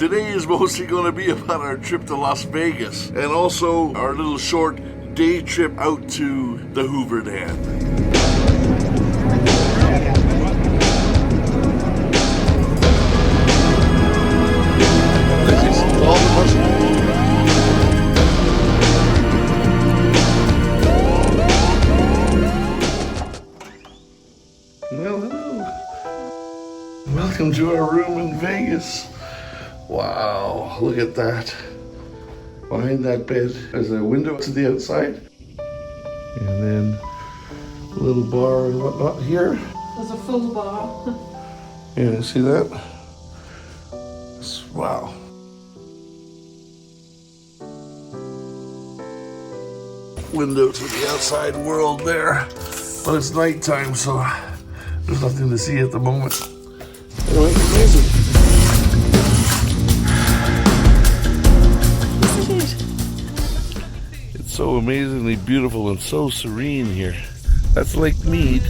Today is mostly going to be about our trip to Las Vegas and also our little short day trip out to the Hoover Dam. Well, hello. Welcome to our room in Vegas. Wow, look at that. Behind that bed, there's a window to the outside. And then a little bar and whatnot here. There's a full bar. Yeah, see that? Wow. Window to the outside world there. But it's nighttime, so there's nothing to see at the moment. Anyway, amazing. It's so amazingly beautiful and so serene here. That's Lake Mead,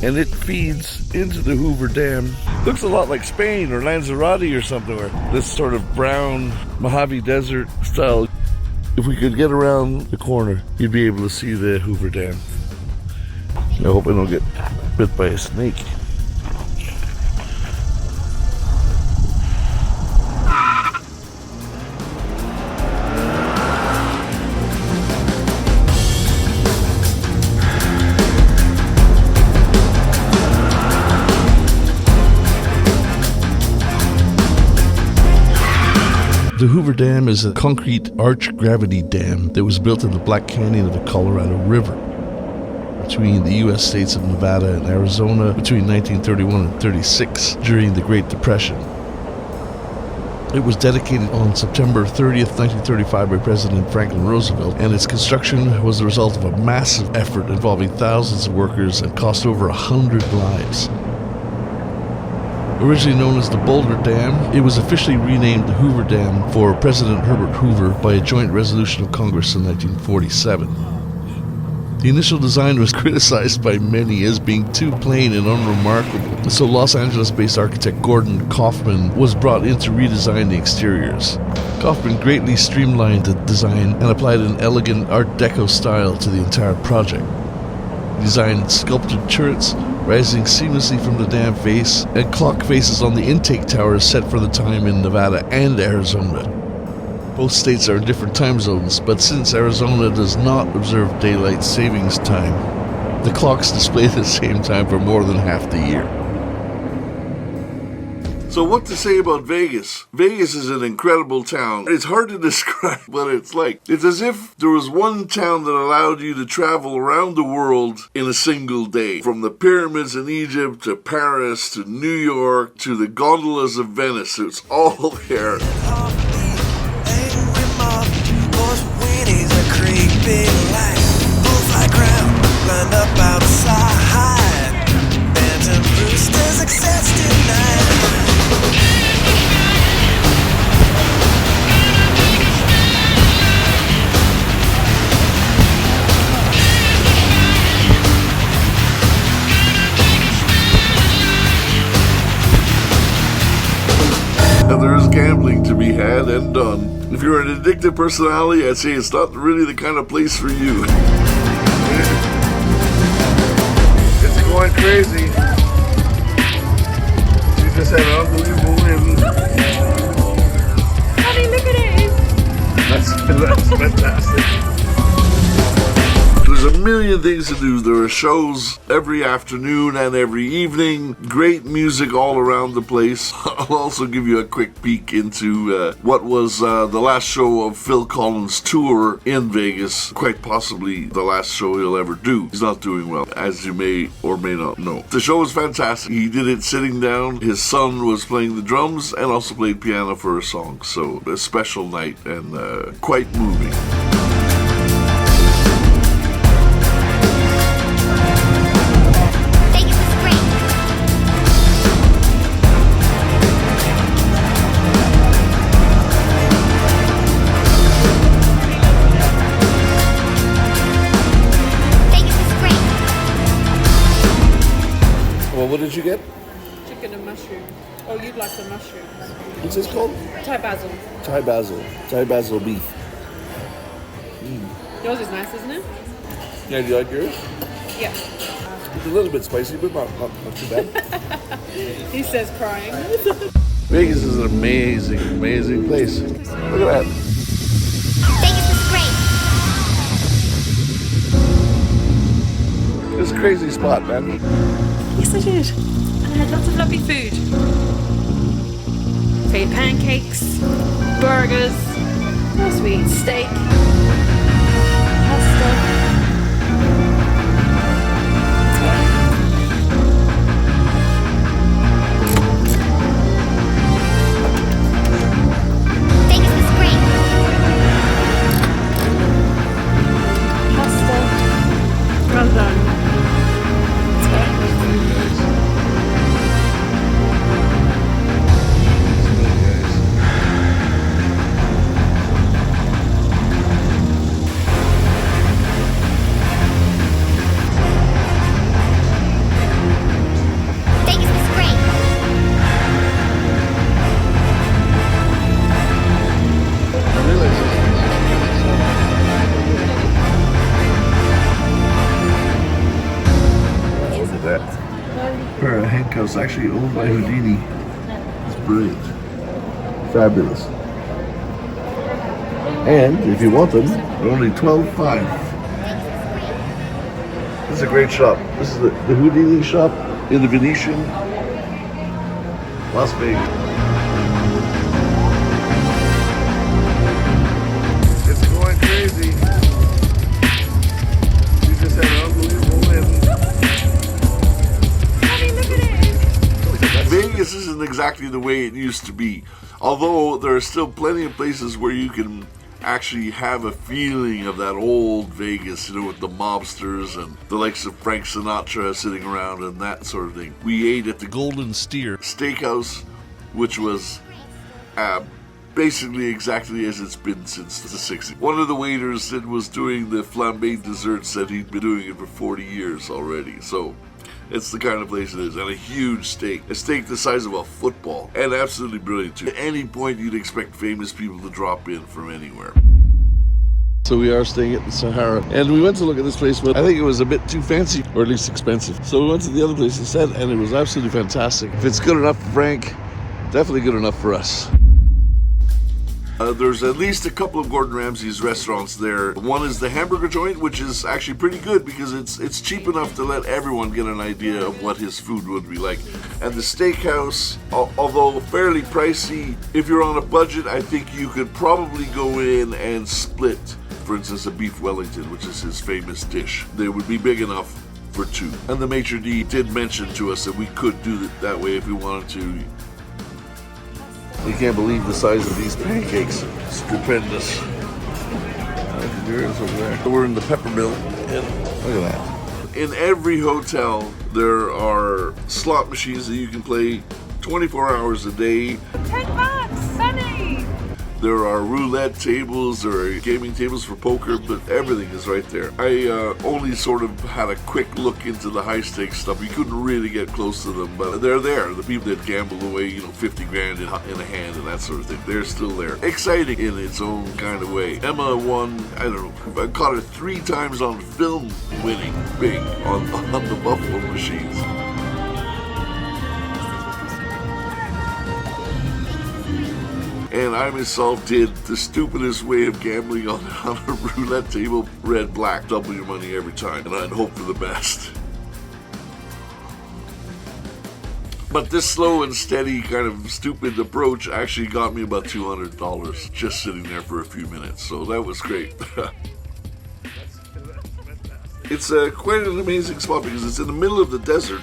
and it feeds into the Hoover Dam. Looks a lot like Spain or Lanzarote or something, where this sort of brown Mojave Desert style. If we could get around the corner, you'd be able to see the Hoover Dam. I hope I don't get bit by a snake. The Hoover Dam is a concrete arch gravity dam that was built in the Black Canyon of the Colorado River between the U.S. states of Nevada and Arizona between 1931 and 36 during the Great Depression. It was dedicated on September 30th, 1935 by President Franklin Roosevelt, and its construction was the result of a massive effort involving thousands of workers and cost over 100 lives. Originally known as the Boulder Dam, it was officially renamed the Hoover Dam for President Herbert Hoover by a joint resolution of Congress in 1947. The initial design was criticized by many as being too plain and unremarkable, so Los Angeles-based architect Gordon Kaufman was brought in to redesign the exteriors. Kaufman greatly streamlined the design and applied an elegant Art Deco style to the entire project. He designed sculpted turrets rising seamlessly from the dam face and clock faces on the intake towers set for the time in Nevada and Arizona. Both states are in different time zones, but since Arizona does not observe daylight savings time, the clocks display the same time for more than half the year. So what to say about Vegas? Vegas is an incredible town. It's hard to describe what it's like. It's as if there was one town that allowed you to travel around the world in a single day. From the pyramids in Egypt to Paris to New York to the gondolas of Venice. It's all there. And there is gambling to be had and done. If you're an addictive personality, I'd say it's not really the kind of place for you. It's going crazy. You just had an unbelievable win. Honey, look at it. That's fantastic. There's a million things to do. There are shows every afternoon and every evening. Great music all around the place. I'll also give you a quick peek into what was the last show of Phil Collins' tour in Vegas. Quite possibly the last show he'll ever do. He's not doing well, as you may or may not know. The show was fantastic. He did it sitting down. His son was playing the drums and also played piano for a song. So a special night and quite moving. What did you get? Chicken and mushroom. Oh, you'd like the mushrooms. What's this called? Thai basil. Thai basil. Thai basil beef. Yours is nice, isn't it? Yeah, do you like yours? Yeah. It's a little bit spicy, but not too bad. He says crying. Vegas is an amazing, amazing place. Look at that. Vegas is great. It's a crazy spot, man. Yes, I did. And I had lots of lovely food. So we had pancakes, burgers, what else we eat? Steak, pasta. Vegas is great. Pasta. Well done. Vegas is great. Look at that. Pair of handcuffs actually owned by Houdini. It's brilliant. Fabulous. And if you want them, they're only $12.5. This is a great shop. This is the Houdini shop in the Venetian, Las Vegas. It's going crazy. We just had an unbelievable win. Sonny, look at it. Vegas isn't exactly the way it used to be. Although there are still plenty of places where you can actually have a feeling of that old Vegas, you know, with the mobsters and the likes of Frank Sinatra sitting around and that sort of thing. We ate at the Golden Steer. Steakhouse, which was basically exactly as it's been since the 60s. One of the waiters that was doing the flambé dessert said he'd been doing it for 40 years already. So it's the kind of place it is. And a huge steak. A steak the size of a football. And absolutely brilliant too. At any point you'd expect famous people to drop in from anywhere. So we are staying at the Sahara, and we went to look at this place, but I think it was a bit too fancy, or at least expensive. So we went to the other place instead, and it was absolutely fantastic. If it's good enough for Frank, definitely good enough for us. There's at least a couple of Gordon Ramsay's restaurants there. One is the hamburger joint, which is actually pretty good because it's cheap enough to let everyone get an idea of what his food would be like. And the steakhouse, although fairly pricey, if you're on a budget, I think you could probably go in and split, for instance, a beef Wellington, which is his famous dish. They would be big enough for two. And the maitre d' did mention to us that we could do it that way if we wanted to. You can't believe the size of these pancakes. Stupendous. Yours over there. We're in the pepper mill, and look at that. In every hotel, there are slot machines that you can play 24 hours a day. $10, Sonny. There are roulette tables, there are gaming tables for poker, but everything is right there. I only sort of had a quick look into the high stakes stuff. You couldn't really get close to them, but they're there. The people that gamble away, 50 grand in a hand and that sort of thing, they're still there. Exciting in its own kind of way. Emma won, I don't know, I caught her 3 times on film winning big on the Buffalo machines. And I myself did the stupidest way of gambling on a roulette table, red, black, double your money every time, and I'd hope for the best. But this slow and steady kind of stupid approach actually got me about $200 just sitting there for a few minutes, so that was great. It's quite an amazing spot because it's in the middle of the desert.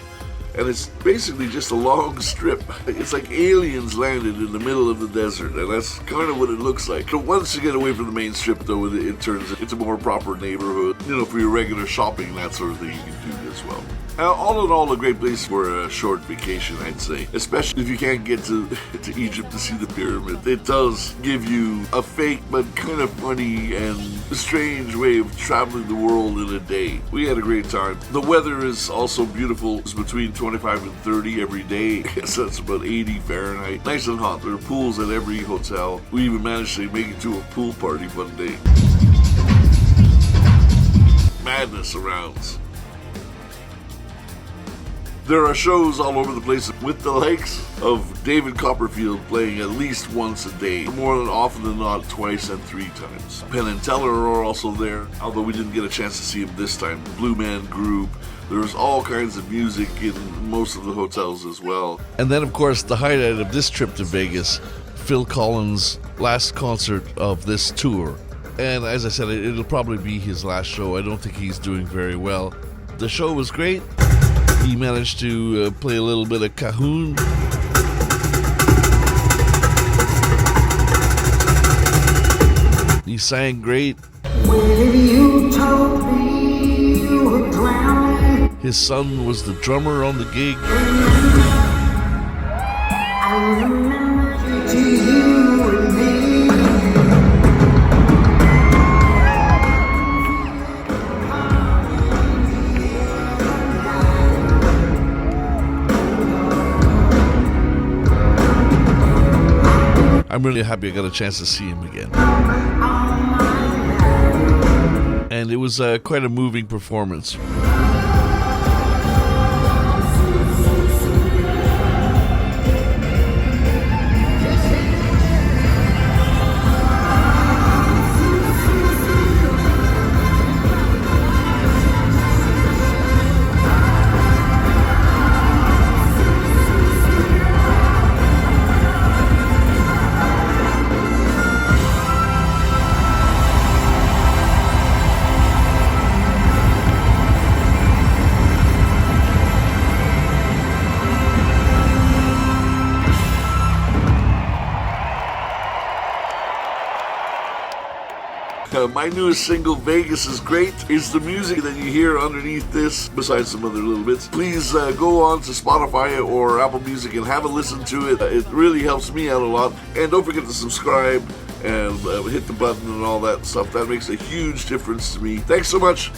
And it's basically just a long strip. It's like aliens landed in the middle of the desert, and that's kind of what it looks like. So once you get away from the main strip, though, it turns into a more proper neighborhood. For your regular shopping, that sort of thing, you can do as well. All in all, a great place for a short vacation, I'd say. Especially if you can't get to Egypt to see the pyramid. It does give you a fake but kind of funny and strange way of traveling the world in a day. We had a great time. The weather is also beautiful. It's between 25 and 30 every day. I guess that's about 80 Fahrenheit. Nice and hot. There are pools at every hotel. We even managed to make it to a pool party one day. Madness surrounds. There are shows all over the place with the likes of David Copperfield playing at least once a day, more than often than not, twice and 3 times. Penn and Teller are also there, although we didn't get a chance to see him this time. Blue Man Group. There's all kinds of music in most of the hotels as well. And then, of course, the highlight of this trip to Vegas, Phil Collins' last concert of this tour. And as I said, it'll probably be his last show. I don't think he's doing very well. The show was great. He managed to play a little bit of cajon. He sang great. You told me you were drowning. His son was the drummer on the gig. I remember to you and me. I'm really happy I got a chance to see him again. And it was quite a moving performance. My newest single, Vegas is Great, is the music that you hear underneath this, besides some other little bits. Please go on to Spotify or Apple Music and have a listen to it. It really helps me out a lot. And don't forget to subscribe and hit the button and all that stuff. That makes a huge difference to me. Thanks so much.